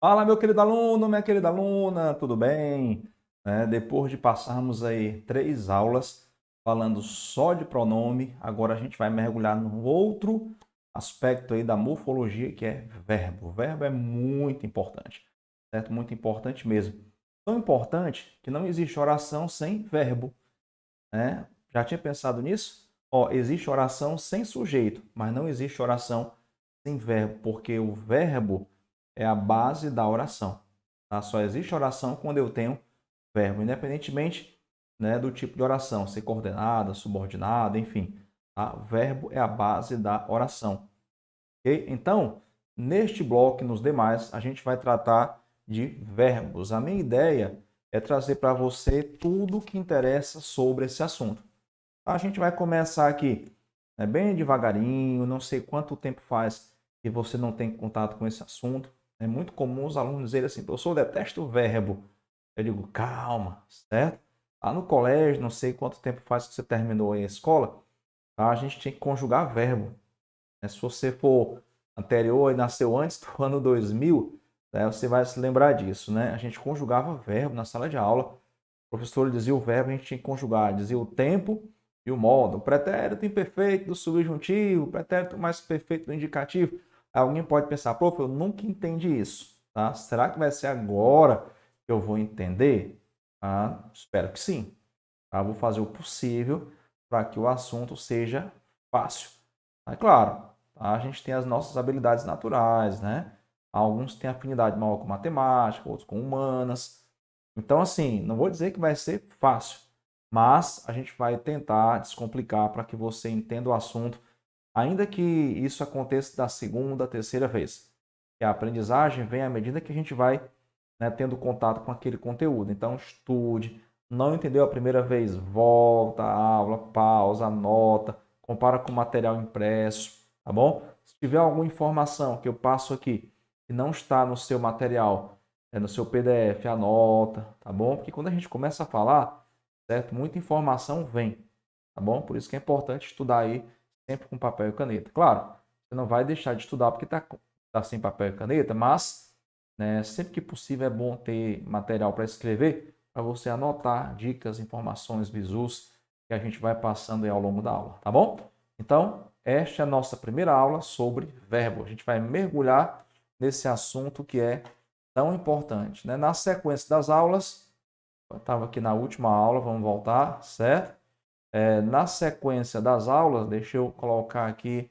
Fala, meu querido aluno, minha querida aluna, tudo bem? Depois de passarmos aí 3 aulas falando só de pronome, agora a gente vai mergulhar num outro aspecto aí da morfologia, que é verbo. O verbo é muito importante, certo? Muito importante mesmo. Tão importante que não existe oração sem verbo, né? Já tinha pensado nisso? Ó, existe oração sem sujeito, mas não existe oração sem verbo, porque o verbo é a base da oração. Tá? Só existe oração quando eu tenho verbo, independentemente, né, do tipo de oração, ser coordenada, subordinada, enfim. Tá? O verbo é a base da oração. Ok? Então, neste bloco e nos demais, a gente vai tratar de verbos. A minha ideia é trazer para você tudo o que interessa sobre esse assunto. A gente vai começar aqui, né, bem devagarinho, não sei quanto tempo faz que você não tem contato com esse assunto. É muito comum os alunos dizerem assim, professor, eu detesto o verbo. Eu digo, calma, certo? Lá no colégio, não sei quanto tempo faz que você terminou aí a escola, tá? A gente tem que conjugar verbo, né? Se você for anterior e nasceu antes do ano 2000, né, você vai se lembrar disso, né? A gente conjugava verbo na sala de aula. O professor dizia o verbo, a gente tinha que conjugar, dizia o tempo e o modo. O pretérito imperfeito do subjuntivo, o pretérito mais perfeito do indicativo. Alguém pode pensar, prof, eu nunca entendi isso, tá? Será que vai ser agora que eu vou entender? Ah, espero que sim. Tá? Vou fazer o possível para que o assunto seja fácil. É claro, tá? A gente tem as nossas habilidades naturais, né? Alguns têm afinidade maior com matemática, outros com humanas. Então, assim, não vou dizer que vai ser fácil, mas a gente vai tentar descomplicar para que você entenda o assunto, ainda que isso aconteça da segunda, terceira vez. E a aprendizagem vem à medida que a gente vai, né, tendo contato com aquele conteúdo. Então, estude. Não entendeu a primeira vez? Volta à aula, pausa, anota, compara com o material impresso, tá bom? Se tiver alguma informação que eu passo aqui que não está no seu material, no seu PDF, anota, tá bom? Porque quando a gente começa a falar, certo? Muita informação vem, tá bom? Por isso que é importante estudar aí sempre com papel e caneta. Claro, você não vai deixar de estudar porque tá sem papel e caneta, mas, né, sempre que possível é bom ter material para escrever, para você anotar dicas, informações, bizus que a gente vai passando aí ao longo da aula, tá bom? Então, esta é a nossa primeira aula sobre verbo. A gente vai mergulhar nesse assunto que é tão importante, né? Na sequência das aulas, eu estava aqui na última aula, vamos voltar, certo? Na sequência das aulas, deixa eu colocar aqui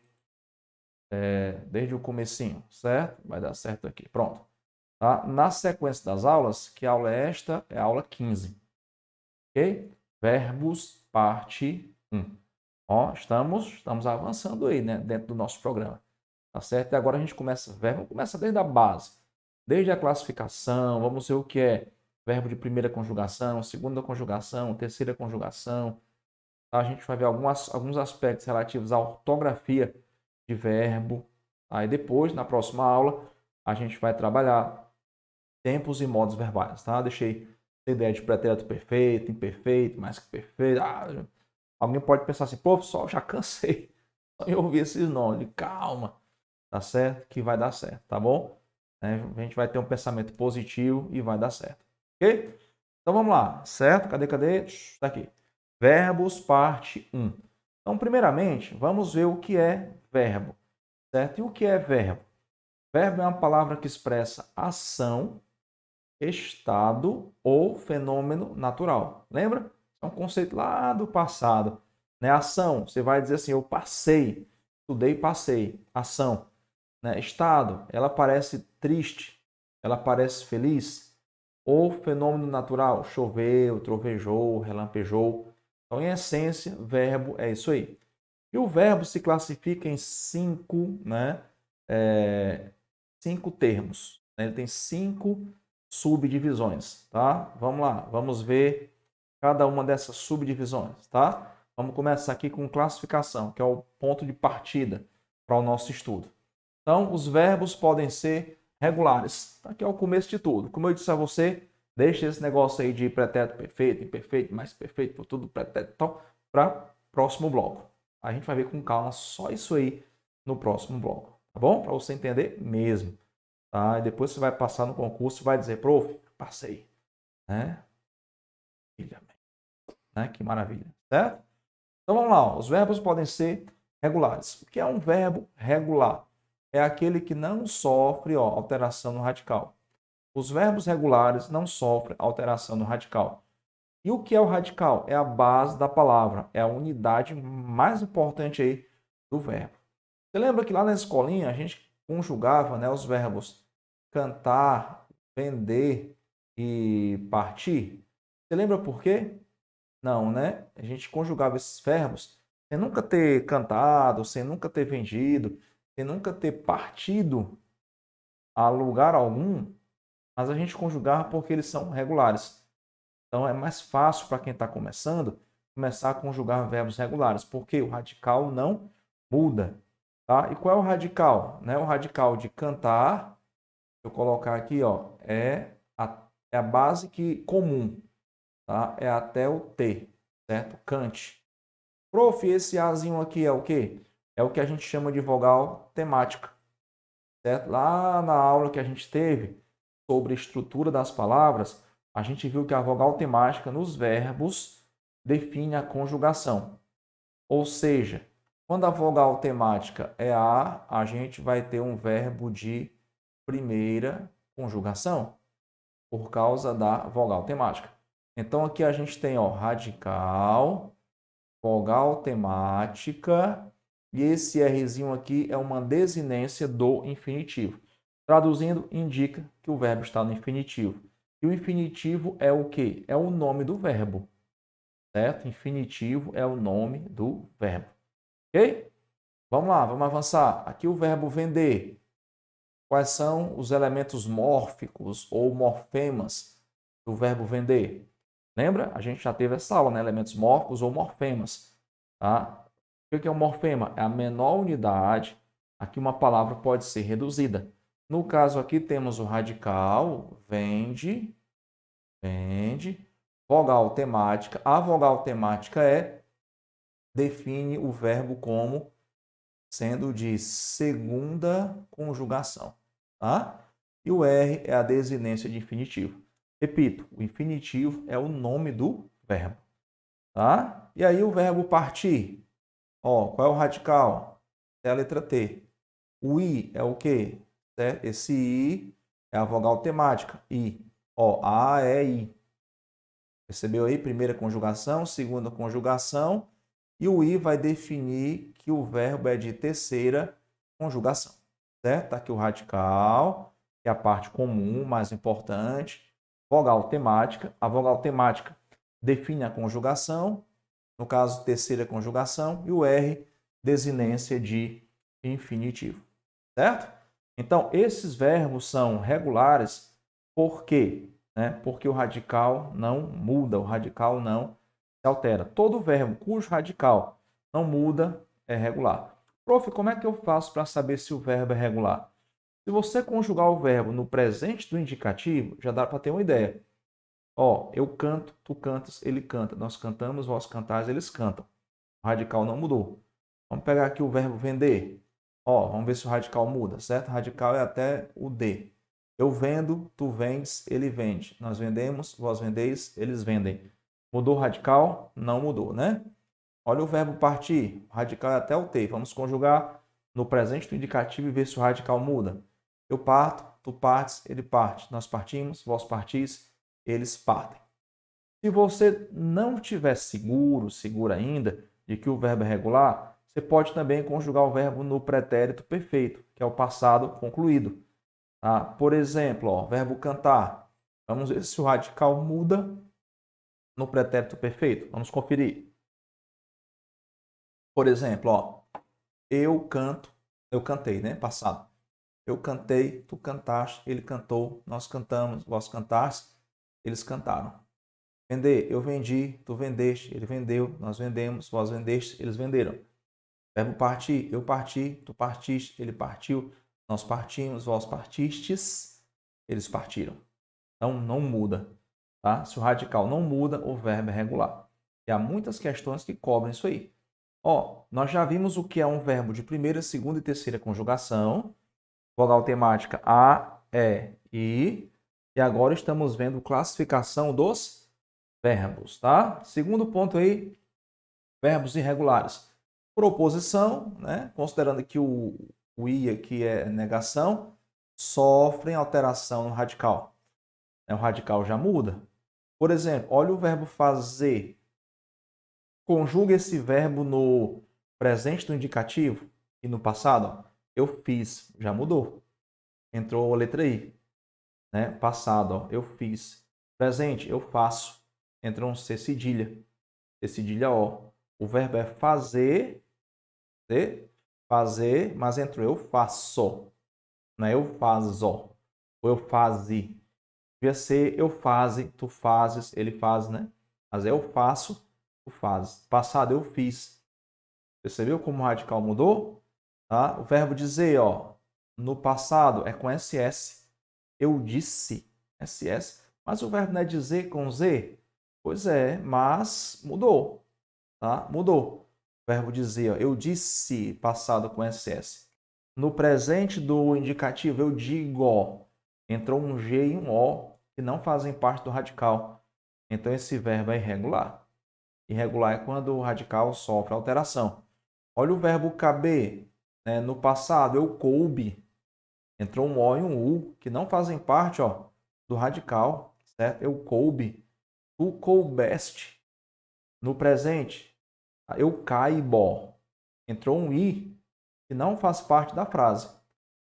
desde o comecinho, certo? Vai dar certo aqui, pronto. Tá? Na sequência das aulas, que aula é esta? É a aula 15, ok? Verbos, parte 1. Ó, estamos avançando aí, né, dentro do nosso programa, tá certo? E agora a gente começa, verbo começa desde a base, desde a classificação, vamos ver o que é verbo de primeira conjugação, segunda conjugação, terceira conjugação. A gente vai ver alguns aspectos relativos à ortografia de verbo. Aí depois, na próxima aula, a gente vai trabalhar tempos e modos verbais, tá? Deixei a ideia de pretérito perfeito, imperfeito, mais que perfeito. Alguém pode pensar assim, pô, pessoal, já cansei só em ouvir esses nomes. Calma, tá certo? Que vai dar certo, tá bom? A gente vai ter um pensamento positivo e vai dar certo, ok? Então vamos lá, certo? Cadê? Tá aqui. Verbos, parte 1. Então, primeiramente, vamos ver o que é verbo, certo? E o que é verbo? Verbo é uma palavra que expressa ação, estado ou fenômeno natural. Lembra? É um conceito lá do passado. Né? Ação, você vai dizer assim, eu passei, estudei, passei. Ação. Né? Estado, ela parece triste, ela parece feliz. Ou fenômeno natural, choveu, trovejou, relampejou. Então, em essência, verbo é isso aí. E o verbo se classifica em cinco termos. Né? Ele tem 5 subdivisões, tá? Vamos lá, vamos ver cada uma dessas subdivisões, tá? Vamos começar aqui com classificação, que é o ponto de partida para o nosso estudo. Então, os verbos podem ser regulares. Aqui é o começo de tudo. Como eu disse a você, deixa esse negócio aí de pretérito perfeito, imperfeito, mais perfeito, por tudo pretérito, então, para próximo bloco. A gente vai ver com calma só isso aí no próximo bloco, tá bom? Para você entender mesmo. tá? E depois você vai passar no concurso e vai dizer, prof, passei, né? Né? Que maravilha, certo? Então vamos lá, os verbos podem ser regulares. O que é um verbo regular? É aquele que não sofre alteração no radical. Os verbos regulares não sofrem alteração no radical. E o que é o radical? É a base da palavra, é a unidade mais importante aí do verbo. Você lembra que lá na escolinha a gente conjugava, né, os verbos cantar, vender e partir? Você lembra por quê? Não, né? A gente conjugava esses verbos sem nunca ter cantado, sem nunca ter vendido, sem nunca ter partido a lugar algum, mas a gente conjugava porque eles são regulares. Então é mais fácil para quem está começando começar a conjugar verbos regulares, porque o radical não muda. Tá? E qual é o radical? Né? O radical de cantar, eu colocar aqui, é a base comum, tá? É até o T, certo? Cante. Prof, esse Azinho aqui é o quê? É o que a gente chama de vogal temática, certo? Lá na aula que a gente teve sobre estrutura das palavras, a gente viu que a vogal temática nos verbos define a conjugação. Ou seja, quando a vogal temática é a gente vai ter um verbo de primeira conjugação, por causa da vogal temática. Então aqui a gente tem radical, vogal temática, e esse Rzinho aqui é uma desinência do infinitivo. Traduzindo, indica que o verbo está no infinitivo. E o infinitivo é o quê? É o nome do verbo, certo? Infinitivo é o nome do verbo. Ok? Vamos lá, vamos avançar. Aqui o verbo vender. Quais são os elementos mórficos ou morfemas do verbo vender? Lembra? A gente já teve essa aula, né? Elementos mórficos ou morfemas. Tá? O que é um morfema? É a menor unidade a que uma palavra pode ser reduzida. No caso aqui temos o radical, vende, vende, vogal temática. A vogal temática define o verbo como sendo de segunda conjugação. Tá? E o R é a desinência de infinitivo. Repito, o infinitivo é o nome do verbo. Tá? E aí o verbo partir. Qual é o radical? É a letra T. O I é o quê? Esse I é a vogal temática. I. A, E, I. Percebeu aí? Primeira conjugação, segunda conjugação. E o I vai definir que o verbo é de terceira conjugação. Certo? Está aqui o radical, que é a parte comum, mais importante. Vogal temática. A vogal temática define a conjugação. No caso, terceira conjugação. E o R, desinência de infinitivo. Certo? Então, esses verbos são regulares por quê? Porque o radical não muda, o radical não se altera. Todo verbo cujo radical não muda é regular. Prof, como é que eu faço para saber se o verbo é regular? Se você conjugar o verbo no presente do indicativo, já dá para ter uma ideia. Eu canto, tu cantas, ele canta. Nós cantamos, vós cantais, eles cantam. O radical não mudou. Vamos pegar aqui o verbo vender. Vamos ver se o radical muda, certo? O radical é até o D. Eu vendo, tu vendes, ele vende. Nós vendemos, vós vendeis, eles vendem. Mudou o radical? Não mudou, né? Olha o verbo partir. O radical é até o T. Vamos conjugar no presente do indicativo e ver se o radical muda. Eu parto, tu partes, ele parte. Nós partimos, vós partis, eles partem. Se você não estiver segura ainda de que o verbo é regular, você pode também conjugar o verbo no pretérito perfeito, que é o passado concluído. Tá? Por exemplo, verbo cantar. Vamos ver se o radical muda no pretérito perfeito. Vamos conferir. Por exemplo, eu canto, eu cantei, né? Passado. Eu cantei, tu cantaste, ele cantou, nós cantamos, vós cantaste, eles cantaram. Vender, eu vendi, tu vendeste, ele vendeu, nós vendemos, vós vendeste, eles venderam. Verbo partir, eu parti, tu partiste, ele partiu, nós partimos, vós partistes, eles partiram. Então, não muda. Tá? Se o radical não muda, o verbo é regular. E há muitas questões que cobrem isso aí. Nós já vimos o que é um verbo de primeira, segunda e terceira conjugação. Vogal temática A, é, e agora estamos vendo classificação dos verbos, tá? Segundo ponto aí, verbos irregulares. Proposição, né? Considerando que o i aqui é negação, sofrem alteração no radical. O radical já muda. Por exemplo, olha o verbo fazer. Conjuga esse verbo no presente do indicativo e no passado. Ó. Eu fiz, já mudou. Entrou a letra I. Né? Passado, ó, eu fiz. Presente, eu faço. Entrou um C cedilha. C cedilha O. O verbo é fazer, fazer, mas entrou eu faço. Não é eu faço. Ou eu faze. Devia ser eu faze, tu fazes, ele faz, né? Mas é eu faço, tu fazes. Passado, eu fiz. Percebeu como o radical mudou? Tá? O verbo dizer, ó, no passado é com SS. Eu disse, SS. Mas o verbo não é dizer com Z? Pois é, mas mudou. Tá? Mudou. O verbo dizer, ó, eu disse, passado com SS. No presente do indicativo, eu digo. Entrou um G e um O, que não fazem parte do radical. Então, esse verbo é irregular. Irregular é quando o radical sofre alteração. Olha o verbo caber. Né? No passado, eu coube. Entrou um O e um U, que não fazem parte ó, do radical. Certo? Eu coube. Tu coubeste. No presente, eu caibo. Entrou um I, que não faz parte da frase.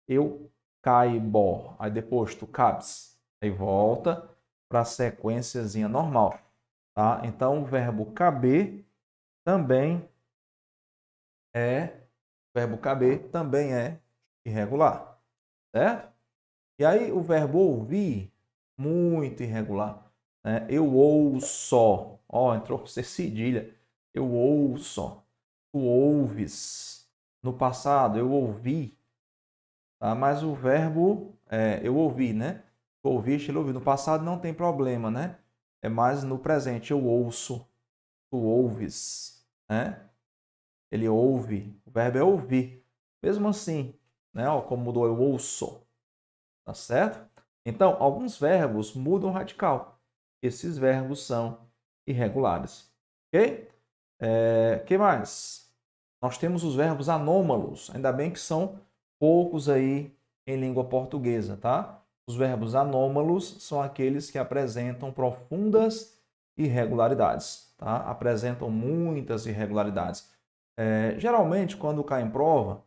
Eu caibo. Aí depois tu cabes. Aí volta para a sequenciazinha normal. Tá? Então, o verbo caber também é irregular, certo? E aí o verbo ouvir, muito irregular. Né? Eu ouço, ó, entrou C cedilha. Eu ouço, tu ouves. No passado, eu ouvi, tá? Mas o verbo, eu ouvi, né? Tu ouviste, ele ouviu. No passado não tem problema, né? É mais no presente, eu ouço, tu ouves, né? Ele ouve, o verbo é ouvir. Mesmo assim, né? Ó, como mudou, eu ouço. Tá certo? Então, alguns verbos mudam radical. Esses verbos são irregulares. Ok? Que mais? Nós temos os verbos anômalos. Ainda bem que são poucos aí em língua portuguesa, tá? Os verbos anômalos são aqueles que apresentam profundas irregularidades, tá? Apresentam muitas irregularidades. Geralmente, quando cai em prova,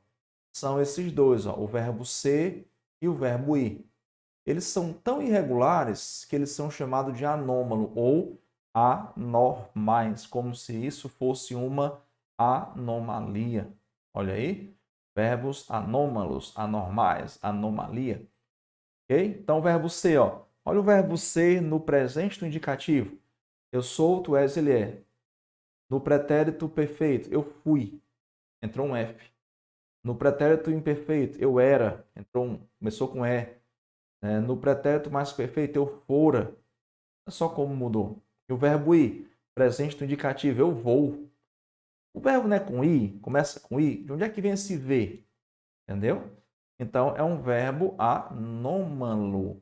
são esses dois, ó, o verbo ser e o verbo ir. Eles são tão irregulares que eles são chamados de anômalo ou anormais, como se isso fosse uma anomalia. Olha aí, verbos anômalos, anormais, anomalia. Ok? Então, o verbo ser, ó. Olha o verbo ser no presente do indicativo. Eu sou, tu és, ele é. No pretérito perfeito, eu fui. Entrou um F. No pretérito imperfeito, eu era. Começou com E. No pretérito mais perfeito, eu fora. Olha só como mudou. E o verbo ir, presente do indicativo, eu vou. O verbo não é com i, começa com i. De onde é que vem esse v? Entendeu? Então, é um verbo anômalo.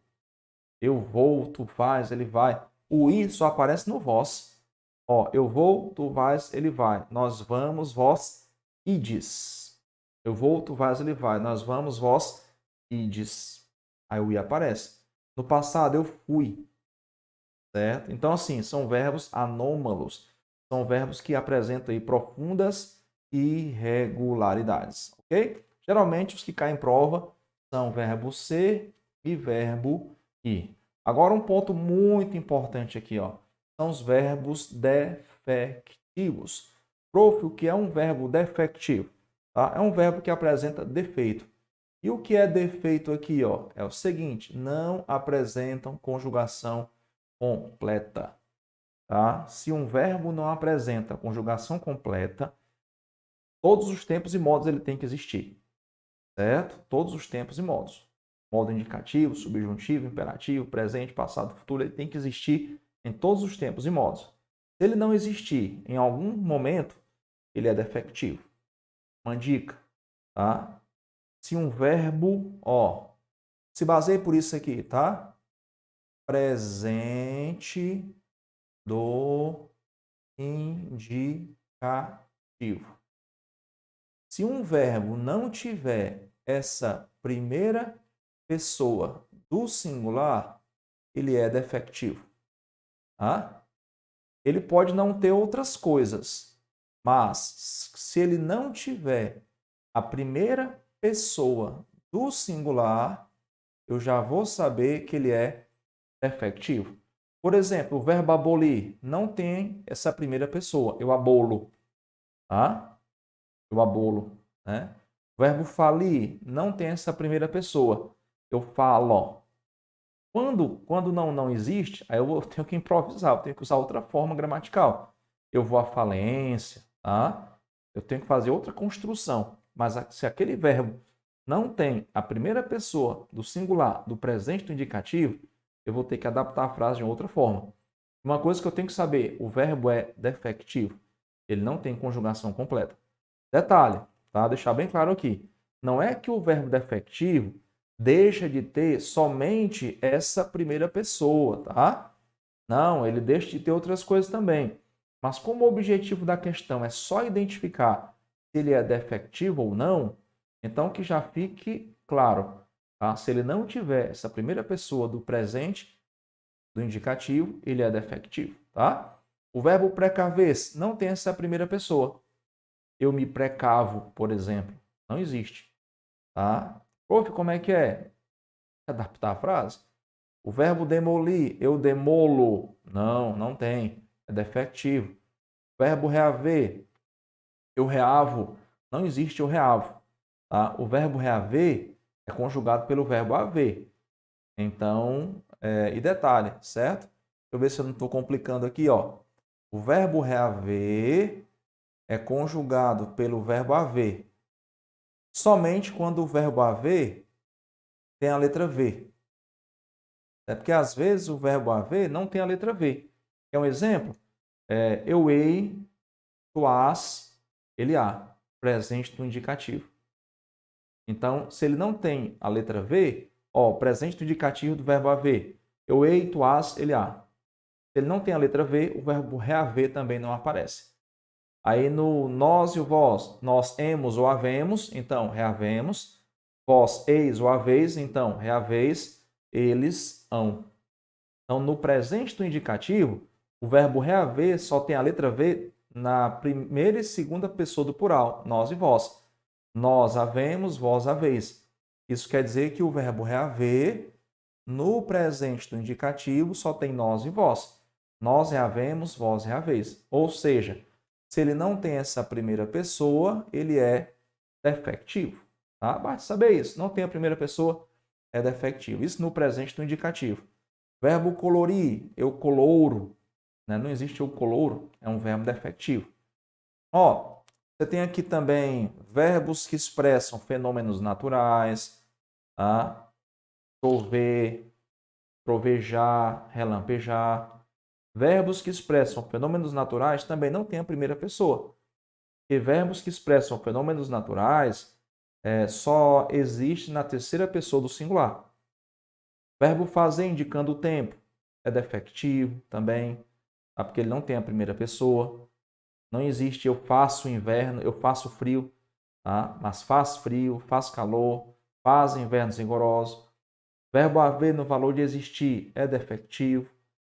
Eu vou, tu vais, ele vai. O i só aparece no vós. Ó, eu vou, tu vais, ele vai. Nós vamos, vós ides. Eu vou, tu vais, ele vai. Nós vamos, vós ides. Aí o i aparece. No passado, eu fui. Certo? Então, assim, são verbos anômalos. São verbos que apresentam aí profundas irregularidades. Ok? Geralmente, os que caem em prova são verbo ser e verbo ir. Agora, um ponto muito importante aqui, ó, são os verbos defectivos. Prof, o que é um verbo defectivo? Tá? É um verbo que apresenta defeito. E o que é defeito aqui? Ó? É o seguinte, não apresentam conjugação completa. Tá? Se um verbo não apresenta conjugação completa, todos os tempos e modos ele tem que existir. Certo? Todos os tempos e modos. Modo indicativo, subjuntivo, imperativo, presente, passado, futuro, ele tem que existir em todos os tempos e modos. Se ele não existir em algum momento, ele é defectivo. Uma dica, tá? Se um verbo, ó, Se baseie por isso aqui, tá? Presente do indicativo. Se um verbo não tiver essa primeira pessoa do singular, ele é defectivo. Tá? Ele pode não ter outras coisas, mas se ele não tiver a primeira pessoa do singular, eu já vou saber que ele é defectivo. Por exemplo, o verbo abolir não tem essa primeira pessoa. Eu abolo. Tá? Eu abolo. Né? O verbo falir não tem essa primeira pessoa. Eu falo. Quando não existe, aí eu tenho que improvisar, eu tenho que usar outra forma gramatical. Eu vou à falência, tá? Eu tenho que fazer outra construção. Mas se aquele verbo não tem a primeira pessoa do singular, do presente do indicativo, eu vou ter que adaptar a frase de outra forma. Uma coisa que eu tenho que saber, o verbo é defectivo. Ele não tem conjugação completa. Detalhe, tá? Deixar bem claro aqui. Não é que o verbo defectivo deixa de ter somente essa primeira pessoa, tá? Não, ele deixa de ter outras coisas também. Mas como o objetivo da questão é só identificar se ele é defectivo ou não, então que já fique claro, tá? Se ele não tiver essa primeira pessoa do presente, do indicativo, ele é defectivo, tá? O verbo precaver-se não tem essa primeira pessoa. Eu me precavo, por exemplo. Não existe, tá? Prof, como é que é? Adaptar a frase? O verbo demolir, eu demolo. Não tem. É defectivo. O verbo reaver, eu reavo. Não existe eu reavo. Tá? O verbo reaver é conjugado pelo verbo haver. Então, e detalhe, certo? Deixa eu ver se eu não estou complicando aqui, ó. O verbo reaver é conjugado pelo verbo haver. Somente quando o verbo haver tem a letra V. É porque às vezes o verbo haver não tem a letra V. Quer um exemplo? Eu hei, tu has, ele há. Presente do indicativo. Então, se ele não tem a letra V, ó, presente do indicativo do verbo haver. Eu hei, tu has, ele há. Se ele não tem a letra V, o verbo reaver também não aparece. Aí no nós e o vós, nós hemos ou havemos, então reavemos. Vós eis ou haveis, então reaveis, eles hão. Então, no presente do indicativo, o verbo reaver só tem a letra V na primeira e segunda pessoa do plural, nós e vós. Nós havemos, vós haveis. Isso quer dizer que o verbo reaver, no presente do indicativo, só tem nós e vós. Nós reavemos, vós reaveis. Ou seja, se ele não tem essa primeira pessoa, ele é defectivo. Tá? Basta saber isso. Não tem a primeira pessoa, é defectivo. Isso no presente do indicativo. Verbo colorir, eu colouro. Né? Não existe eu colouro, é um verbo defectivo. Ó, você tem aqui também verbos que expressam fenômenos naturais. Tá? Chover, trovejar, relampejar. Verbos que expressam fenômenos naturais também não tem a primeira pessoa. Porque verbos que expressam fenômenos naturais só existe na terceira pessoa do singular. Verbo fazer indicando o tempo é defectivo também, tá? Porque ele não tem a primeira pessoa. Não existe eu faço inverno, eu faço frio, tá? Mas faz frio, faz calor, faz invernos rigorosos. Verbo haver no valor de existir é defectivo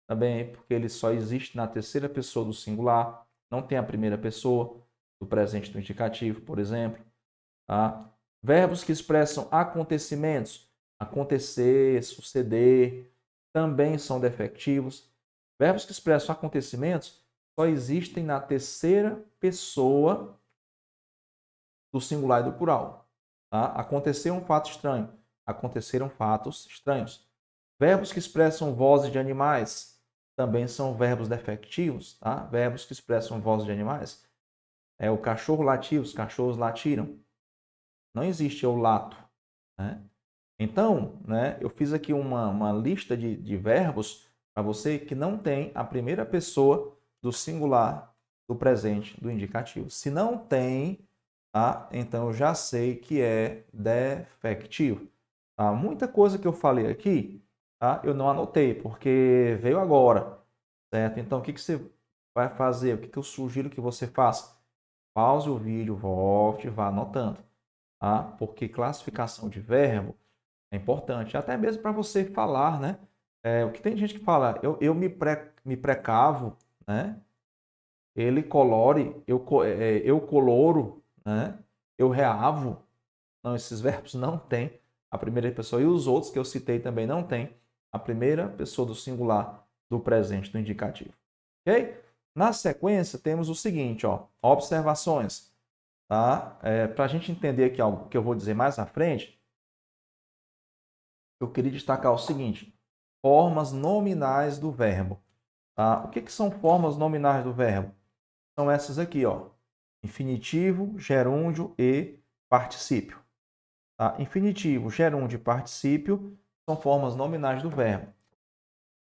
também, porque ele só existe na terceira pessoa do singular, não tem a primeira pessoa do presente do indicativo, por exemplo. Tá? Verbos que expressam acontecimentos, acontecer, suceder, também são defectivos. Verbos que expressam acontecimentos só existem na terceira pessoa do singular e do plural. Tá? Aconteceu um fato estranho, aconteceram fatos estranhos. Verbos que expressam vozes de animais também são verbos defectivos. Tá? Verbos que expressam vozes de animais. O cachorro latiu, os cachorros latiram. Não existe eu lato. Né? Então, né, eu fiz aqui uma lista de verbos para você que não tem a primeira pessoa do singular, do presente, do indicativo. Se não tem, tá? Então eu já sei que é defectivo. Tá? Muita coisa que eu falei aqui, tá? Eu não anotei, porque veio agora, certo? Então, o que você vai fazer? O que eu sugiro que você faça? Pause o vídeo, volte, vá anotando, tá? Porque classificação de verbo é importante, até mesmo para você falar, né? O que tem gente que fala, eu me precavo, né? Ele colore, eu coloro, né? Eu reavo. Não, esses verbos não têm a primeira pessoa. E os outros que eu citei também não têm a primeira pessoa do singular do presente, do indicativo. Ok? Na sequência, temos o seguinte, ó, observações. Tá? Para a gente entender aqui algo que eu vou dizer mais à frente, eu queria destacar o seguinte: formas nominais do verbo. Tá? O que são formas nominais do verbo? São essas aqui, ó: infinitivo, gerúndio e particípio. Tá? Infinitivo, gerúndio e particípio são formas nominais do verbo.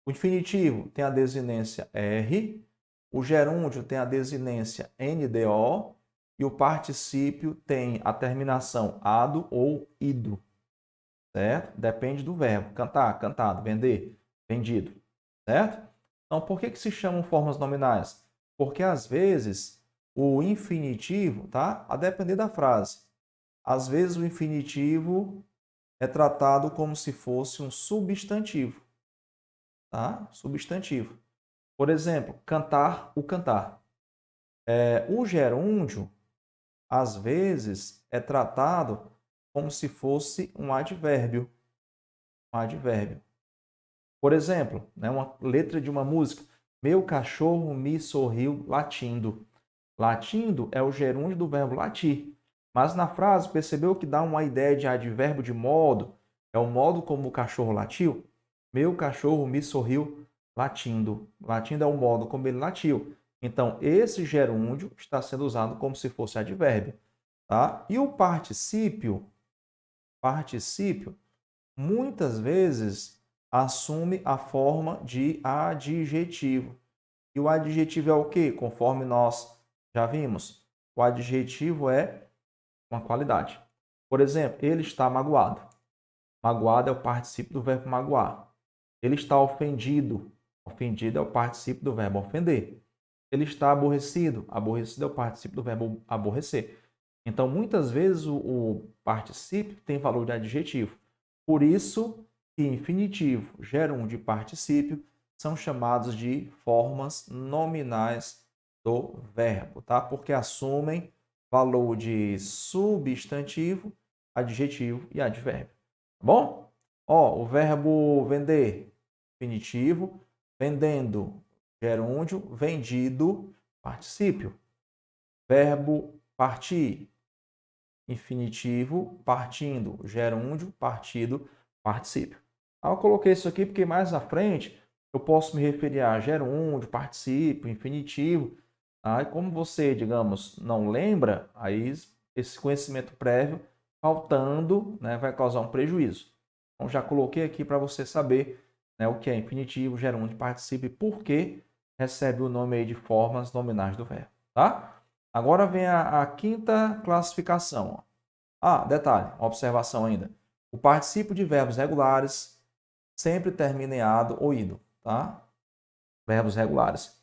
O infinitivo tem a desinência R, o gerúndio tem a desinência NDO e o particípio tem a terminação ado ou ido. Certo? Depende do verbo. Cantar, cantado, vender, vendido. Certo? Então, por que se chamam formas nominais? Porque às vezes o infinitivo, tá? A depender da frase. Às vezes o infinitivo é tratado como se fosse um substantivo, tá? Substantivo. Por exemplo, cantar, o cantar. O gerúndio, às vezes, é tratado como se fosse um advérbio. Um advérbio. Por exemplo, né, uma letra de uma música. Meu cachorro me sorriu latindo. Latindo é o gerúndio do verbo latir. Mas na frase, percebeu que dá uma ideia de advérbio de modo? É o modo como o cachorro latiu? Meu cachorro me sorriu latindo. Latindo é o modo como ele latiu. Então, esse gerúndio está sendo usado como se fosse advérbio. Tá? E o particípio, muitas vezes assume a forma de adjetivo. E o adjetivo é o quê? Conforme nós já vimos. O adjetivo é uma qualidade. Por exemplo, ele está magoado. Magoado é o particípio do verbo magoar. Ele está ofendido. Ofendido é o particípio do verbo ofender. Ele está aborrecido. Aborrecido é o particípio do verbo aborrecer. Então, muitas vezes o particípio tem valor de adjetivo. Por isso que infinitivo, gerúndio e particípio são chamados de formas nominais do verbo, tá? Porque assumem valor de substantivo, adjetivo e advérbio. Tá bom? Ó, o verbo vender, infinitivo, vendendo, gerúndio, vendido, particípio. Verbo partir, infinitivo, partindo, gerúndio, partido, particípio. Eu coloquei isso aqui porque mais à frente eu posso me referir a gerúndio, particípio, infinitivo. Aí, como você, digamos, não lembra, aí esse conhecimento prévio faltando, né, vai causar um prejuízo. Então, já coloquei aqui para você saber, né, o que é infinitivo, gerúndio, particípio e por que recebe o nome aí de formas nominais do verbo. Tá? Agora vem a quinta classificação. Detalhe, observação ainda. O particípio de verbos regulares sempre termina em ado ou ido. Tá? Verbos regulares.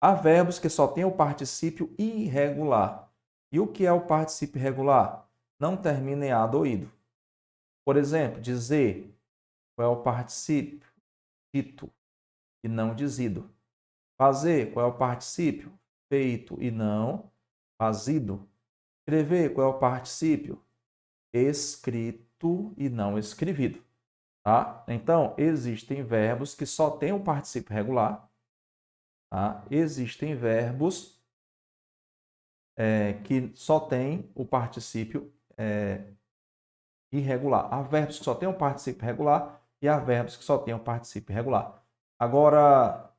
Há verbos que só têm o particípio irregular. E o que é o particípio irregular? Não termina em ado ou ido. Por exemplo, dizer, qual é o particípio? Dito e não dizido. Fazer, qual é o particípio? Feito e não fazido. Escrever, qual é o particípio? Escrito e não escrevido. Tá? Então, existem verbos que só têm o particípio regular. Tá? Existem verbos que só têm o particípio irregular. Há verbos que só têm o particípio regular e há verbos que só têm o particípio irregular. Agora,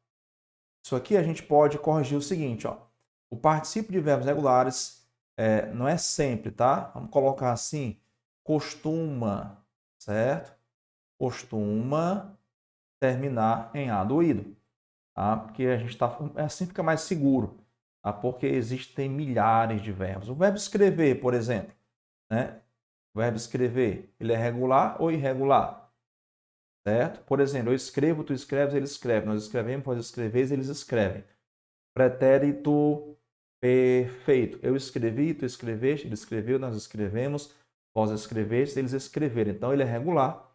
isso aqui a gente pode corrigir o seguinte, ó. O particípio de verbos regulares não é sempre, tá? Vamos colocar assim, costuma, certo? Costuma terminar em ado ou ido, tá? Porque a gente assim fica mais seguro, tá? Porque existem milhares de verbos. O verbo escrever, por exemplo, né? O verbo escrever, ele é regular ou irregular? Certo? Por exemplo, eu escrevo, tu escreves, ele escreve. Nós escrevemos, vós escreveis, eles escrevem. Pretérito perfeito. Eu escrevi, tu escreveste, ele escreveu, nós escrevemos, vós escreveste, eles escreveram. Então, ele é regular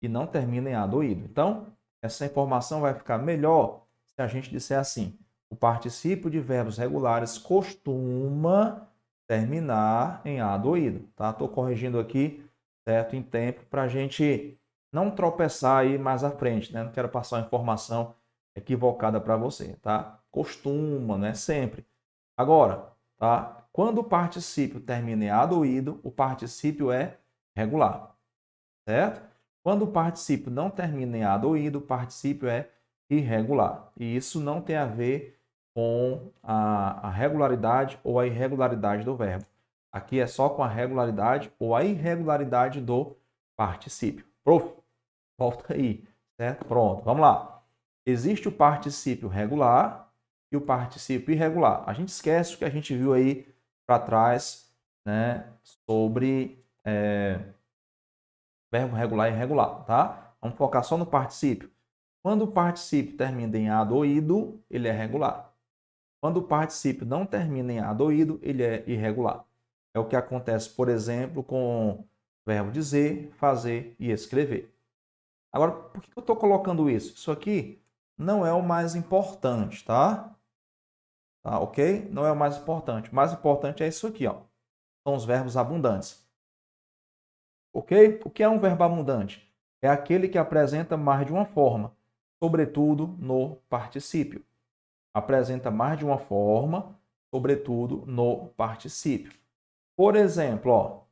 e não termina em ado ou ido. Então, essa informação vai ficar melhor se a gente disser assim: o particípio de verbos regulares costuma terminar em ado ou ido. Tá? Estou corrigindo aqui, certo, em tempo, para a gente não tropeçar aí mais à frente, né? Não quero passar uma informação equivocada para você, tá? Costuma, né? Sempre. Agora, tá? Quando o particípio termina em ado ou ido, o particípio é regular, certo? Quando o particípio não termina em ado ou ido, o particípio é irregular. E isso não tem a ver com a regularidade ou a irregularidade do verbo. Aqui é só com a regularidade ou a irregularidade do particípio. Prof, volta aí, certo? Pronto, vamos lá. Existe o particípio regular e o particípio irregular. A gente esquece o que a gente viu aí para trás, né, sobre verbo regular e irregular, tá? Vamos focar só no particípio. Quando o particípio termina em ado ou ido, ele é regular. Quando o particípio não termina em ado ou ido, ele é irregular. É o que acontece, por exemplo, com o verbo dizer, fazer e escrever. Agora, por que eu estou colocando isso? Isso aqui não é o mais importante, tá? Tá, ok? Não é o mais importante. O mais importante é isso aqui, ó. São os verbos abundantes. Ok? O que é um verbo abundante? É aquele que apresenta mais de uma forma, sobretudo no particípio. Apresenta mais de uma forma, sobretudo no particípio. Por exemplo, ó,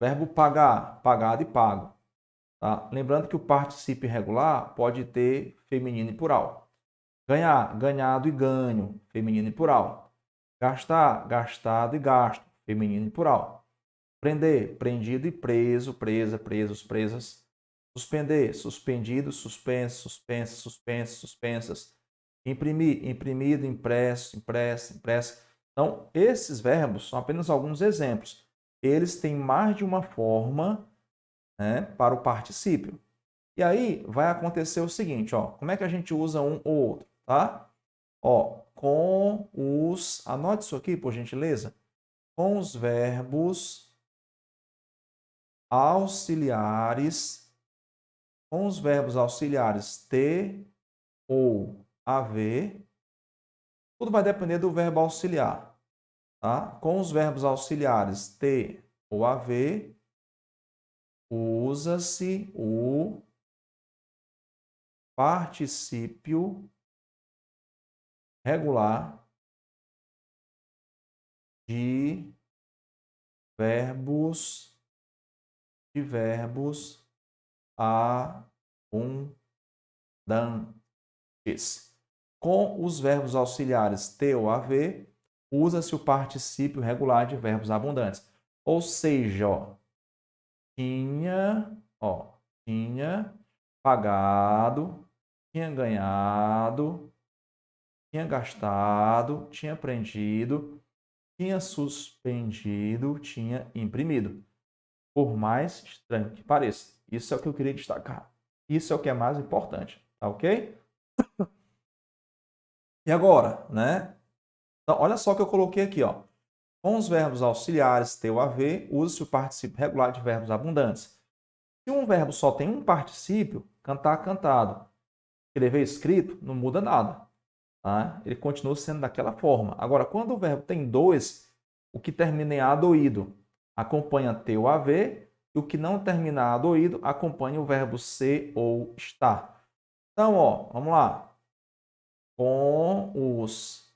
verbo pagar, pagado e pago. Tá? Lembrando que o particípio irregular pode ter feminino e plural. Ganhar, ganhado e ganho, feminino e plural. Gastar, gastado e gasto, feminino e plural. Prender, prendido e preso, presa, presos, presas. Suspender, suspendido, suspenso, suspensa, suspenso, suspensas. Imprimir, imprimido, impresso, impressa, impressa. Então, esses verbos são apenas alguns exemplos. Eles têm mais de uma forma, né, para o particípio. E aí vai acontecer o seguinte, ó, como é que a gente usa um ou outro, tá? Ó, com os, anote isso aqui, por gentileza, com os verbos auxiliares, com os verbos auxiliares ter ou haver, tudo vai depender do verbo auxiliar, tá? Com os verbos auxiliares ter ou haver, usa-se o particípio regular de verbos abundantes. Com os verbos auxiliares ter ou haver, usa-se o particípio regular de verbos abundantes. Ou seja, tinha pagado, tinha ganhado, tinha gastado, tinha prendido, tinha suspendido, tinha imprimido. Por mais estranho que pareça. Isso é o que eu queria destacar. Isso é o que é mais importante, tá ok? E agora, né? Então, olha só o que eu coloquei aqui, ó. Com os verbos auxiliares ter ou haver, use-se o particípio regular de verbos abundantes. Se um verbo só tem um particípio, cantar, cantado, escrever, escrito, não muda nada. Tá? Ele continua sendo daquela forma. Agora, quando o verbo tem dois, o que termina em ado ou ido acompanha ter ou haver, e o que não termina ado ou ido acompanha o verbo ser ou estar. Então, ó, vamos lá. Com os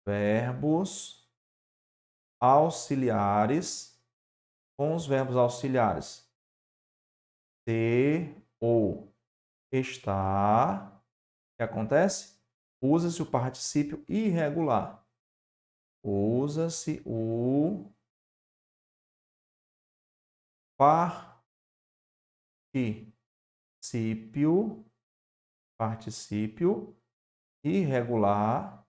verbos auxiliares, ter ou estar, o que acontece? Usa-se o particípio irregular. Usa-se o particípio irregular.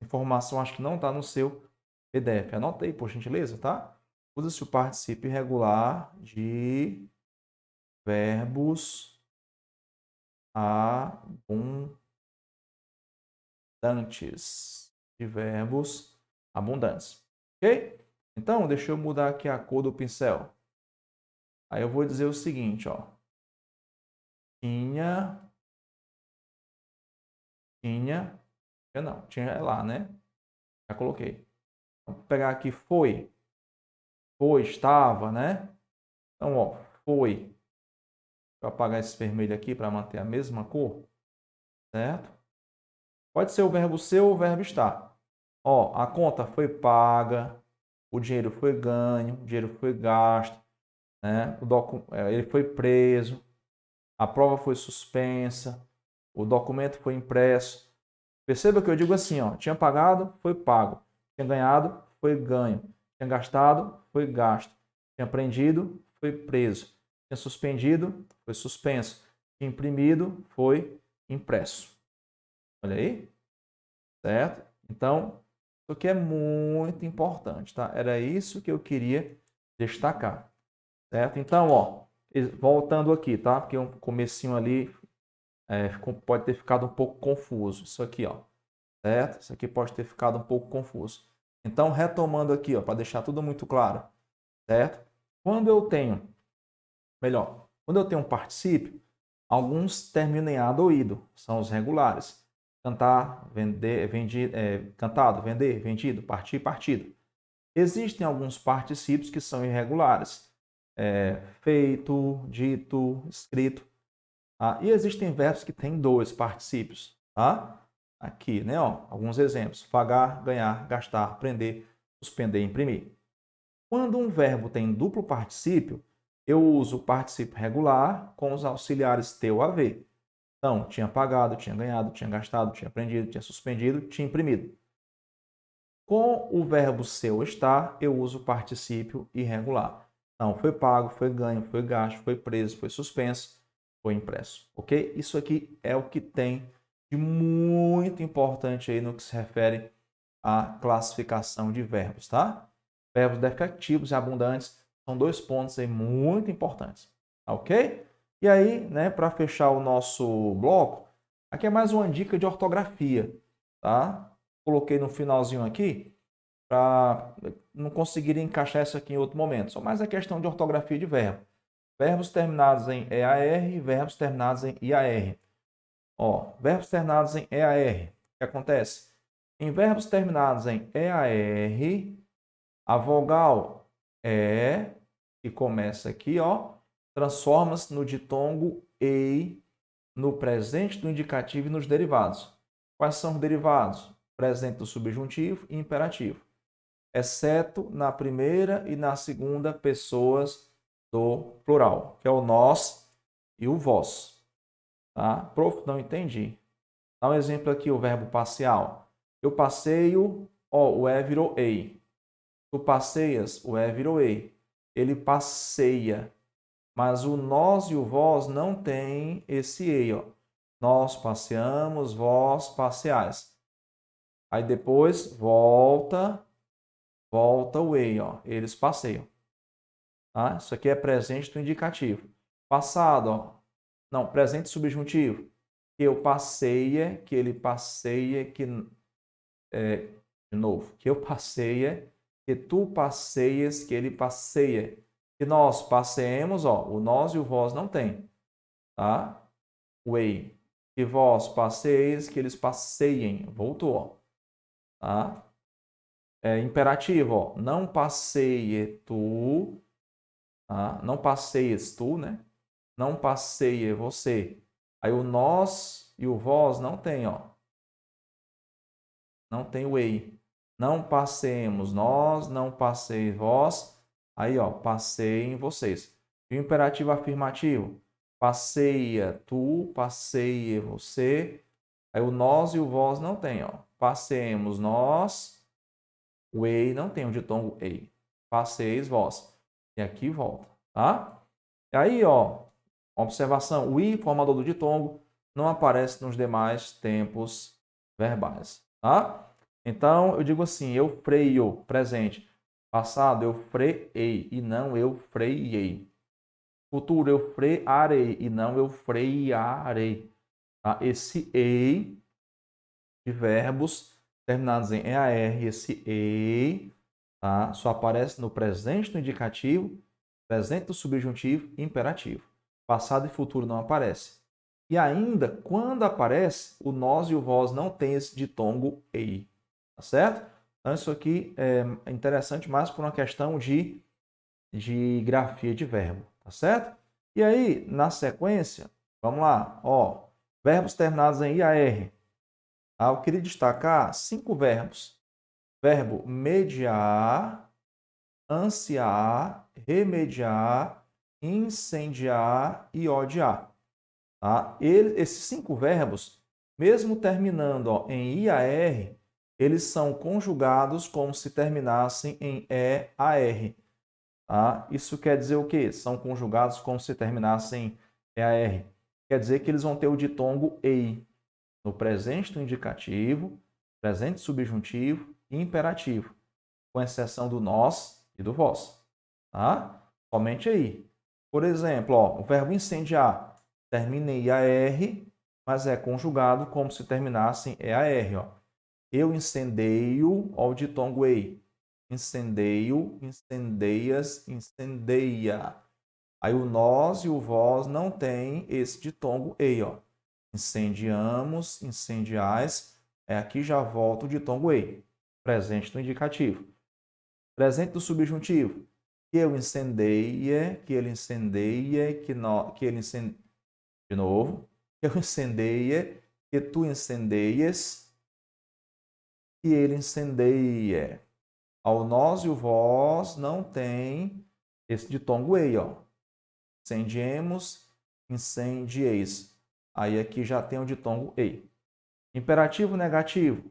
Informação acho que não está no seu PDF. Anota aí, por gentileza, tá? Usa-se o particípio irregular de verbos abundantes. De verbos abundantes. Ok? Então, deixa eu mudar aqui a cor do pincel. Aí eu vou dizer o seguinte, ó. Tinha é lá, né? Já coloquei. Vou pegar aqui foi, estava, né? Então, ó, foi. Vou apagar esse vermelho aqui para manter a mesma cor, certo? Pode ser o verbo ser ou o verbo estar. Ó, a conta foi paga, o dinheiro foi ganho, o dinheiro foi gasto, né? Ele foi preso, a prova foi suspensa, o documento foi impresso. Perceba que eu digo assim, ó, tinha pagado, foi pago. Tinha ganhado, foi ganho. Tinha gastado, foi gasto. Tinha prendido, foi preso. Tinha suspendido, foi suspenso. Tinha imprimido, foi impresso. Olha aí, certo? Então, isso aqui é muito importante, tá? Era isso que eu queria destacar, certo? Então, ó, voltando aqui, tá? Porque um comecinho ali pode ter ficado um pouco confuso. Isso aqui, ó, certo? Isso aqui pode ter ficado um pouco confuso. Então, retomando aqui, ó, para deixar tudo muito claro, certo? Quando eu tenho um particípio, alguns terminam em ado ou ido, são os regulares. Cantar, vender, cantado, vender, vendido, partir, partido. Existem alguns particípios que são irregulares. Feito, dito, escrito. Tá? E existem verbos que têm dois particípios. Tá? Aqui, né? Ó, alguns exemplos. Pagar, ganhar, gastar, prender, suspender, imprimir. Quando um verbo tem duplo particípio, eu uso o particípio regular com os auxiliares ter ou haver. Então, tinha pagado, tinha ganhado, tinha gastado, tinha aprendido, tinha suspendido, tinha imprimido. Com o verbo ser ou estar, eu uso o particípio irregular. Então, foi pago, foi ganho, foi gasto, foi preso, foi suspenso, foi impresso. Ok? Isso aqui é o que tem de muito importante aí no que se refere à classificação de verbos, tá? Verbos defectivos e abundantes são dois pontos aí muito importantes. Ok? E aí, né, para fechar o nosso bloco, aqui é mais uma dica de ortografia, tá? Coloquei no finalzinho aqui para não conseguir encaixar isso aqui em outro momento. Só mais a questão de ortografia de verbo. Verbos terminados em EAR e verbos terminados em IAR. Ó, verbos terminados em EAR. O que acontece? Em verbos terminados em EAR, a vogal E, que começa aqui, ó, transforma-se no ditongo EI, no presente do indicativo e nos derivados. Quais são os derivados? Presente do subjuntivo e imperativo. Exceto na primeira e na segunda pessoas do plural, que é o nós e o vós. Tá? Prof, não entendi. Dá um exemplo aqui, o verbo parcial. Eu passeio, ó, o E virou EI. Tu passeias, o E virou EI. Ele passeia. Mas o nós e o vós não tem esse EI, ó. Nós passeamos, vós passeais. Aí depois volta o EI, ó. Eles passeiam. Tá? Isso aqui é presente do indicativo. Passado, ó. Não, presente subjuntivo. Que eu passeia, que ele passeia, que de novo, que eu passeia, que tu passeias, que ele passeia. Que nós passeemos, ó, o nós e o vós não tem, tá? O ei. Que vós passeis, que eles passeiem. Voltou, ó. Tá? Imperativo, ó. Não passeie tu, tá? Não passeies tu, né? Não passeie você. Aí o nós e o vós não tem, ó. Não tem o ei. Não passeemos nós, não passeis vós. Aí, ó, passeiem vocês. E o imperativo afirmativo. Passeia tu, passeie você. Aí o nós e o vós não tem, ó. Passeemos nós. O ei não tem o ditongo ei. Passeis vós. E aqui volta, tá? E aí, ó, observação. O i, formador do ditongo, não aparece nos demais tempos verbais, tá? Então, eu digo assim, eu freio, presente. Passado, eu freiei e não eu freiei. Futuro, eu frearei e não eu freiarei. Tá? Esse ei de verbos terminados em EAR, esse ei, tá? Só aparece no presente do indicativo, presente do subjuntivo e imperativo. Passado e futuro não aparece. E ainda, quando aparece, o nós e o vós não tem esse ditongo ei. Tá certo? Então, isso aqui é interessante mais por uma questão de grafia de verbo. Tá certo? E aí, na sequência, vamos lá. Ó, verbos terminados em IAR. Tá? Eu queria destacar 5 verbos. Verbo mediar, ansiar, remediar, incendiar e odiar. Tá? Esses 5 verbos, mesmo terminando em IAR, eles são conjugados como se terminassem em EAR. Tá? Isso quer dizer o quê? São conjugados como se terminassem em EAR. Quer dizer que eles vão ter o ditongo EI no presente do indicativo, presente subjuntivo e imperativo, com exceção do nós e do vós. Tá? Somente aí. Por exemplo, ó, o verbo incendiar termina em IAR, mas é conjugado como se terminasse em EAR. Ó. Eu incendeio, ó, o ditongo EI. Incendeio, incendeias, incendeia. Aí o nós e o vós não tem esse ditongo EI. Ó. Incendiamos, incendiais. Aqui já volta o ditongo EI. Presente do indicativo. Presente do subjuntivo. Que eu incendeie, que ele incendeie, que ele incendeie. De novo. Que eu incendeie, que tu incendeies, que ele incendeie. Ao nós e o vós não tem esse ditongo ei, ó. Incendiemos, incendieis. Aí aqui já tem o ditongo ei. Imperativo negativo.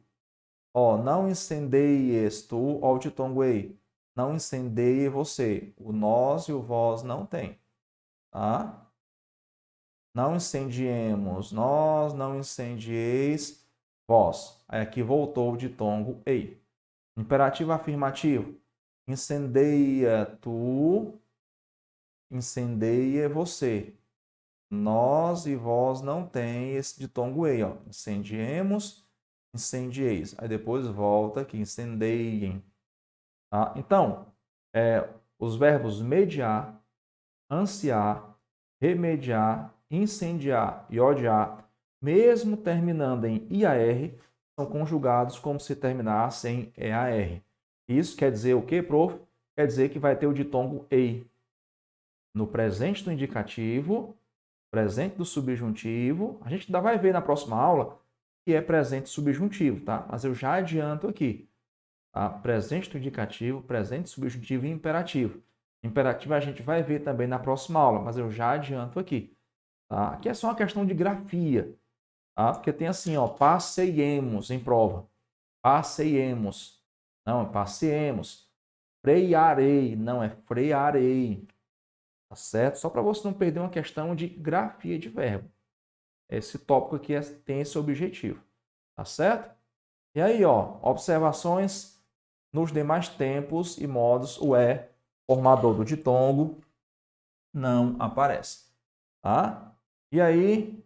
Ó, não incendeies tu, ó, o ditongo ei. Não incendeie você. O nós e o vós não tem. Tá? Não incendiemos nós, não incendieis vós. Aí aqui voltou o ditongo ei. Imperativo afirmativo. Incendeia tu, incendeia você. Nós e vós não tem esse ditongo ei, ó. Incendiemos, incendieis. Aí depois volta aqui, incendeiem. Tá? Então, os verbos mediar, ansiar, remediar, incendiar e odiar, mesmo terminando em IAR, são conjugados como se terminassem em EAR. Isso quer dizer o quê, prof? Quer dizer que vai ter o ditongo ei no presente do indicativo, presente do subjuntivo. A gente ainda vai ver na próxima aula que é presente subjuntivo, tá? Mas eu já adianto aqui. Tá? Presente do indicativo, presente subjuntivo e imperativo. Imperativo a gente vai ver também na próxima aula, mas eu já adianto aqui. Tá? Aqui é só uma questão de grafia. Tá? Porque tem assim, ó, passeiemos em prova. Passeiemos. Não, é passeemos. Frearei, não é frearei. Tá certo? Só para você não perder uma questão de grafia de verbo. Esse tópico aqui tem esse objetivo. Tá certo? E aí, ó, observações nos demais tempos e modos, o é formador do ditongo não aparece. Tá? E aí,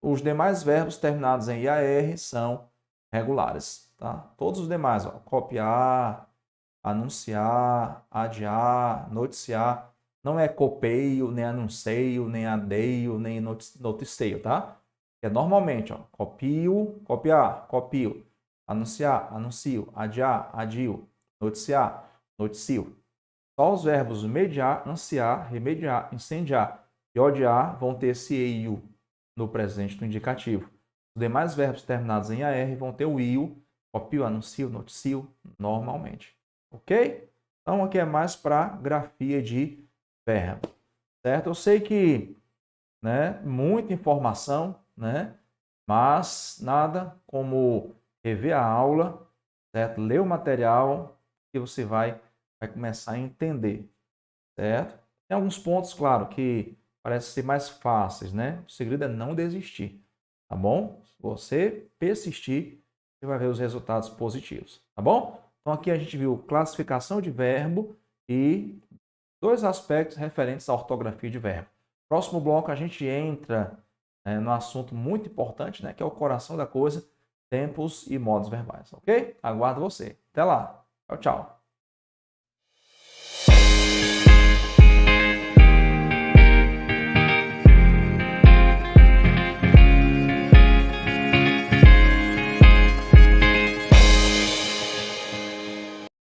os demais verbos terminados em IAR são regulares. Tá? Todos os demais, ó, copiar, anunciar, adiar, noticiar, não é copeio, nem anuncio, nem adeio, nem noticeio, tá? É normalmente, ó, copio, copiar, copio, anunciar, anuncio, adiar, adio, noticiar, noticio. Só os verbos mediar, ansiar, remediar, incendiar e odiar vão ter esse eio no presente do indicativo. Os demais verbos terminados em AR vão ter o io, copio, anuncio, noticio, normalmente. Ok? Então, aqui é mais para grafia de verbo. Certo? Eu sei que, né, muita informação, né, mas nada como rever a aula, certo? Ler o material que você vai começar a entender, certo? Tem alguns pontos, claro, que parecem ser mais fáceis, né? O segredo é não desistir, tá bom? Se você persistir, você vai ver os resultados positivos, tá bom? Então aqui a gente viu classificação de verbo e 2 aspectos referentes à ortografia de verbo. Próximo bloco a gente entra no assunto muito importante, né, que é o coração da coisa, tempos e modos verbais, ok? Aguardo você. Até lá. Tchau, tchau.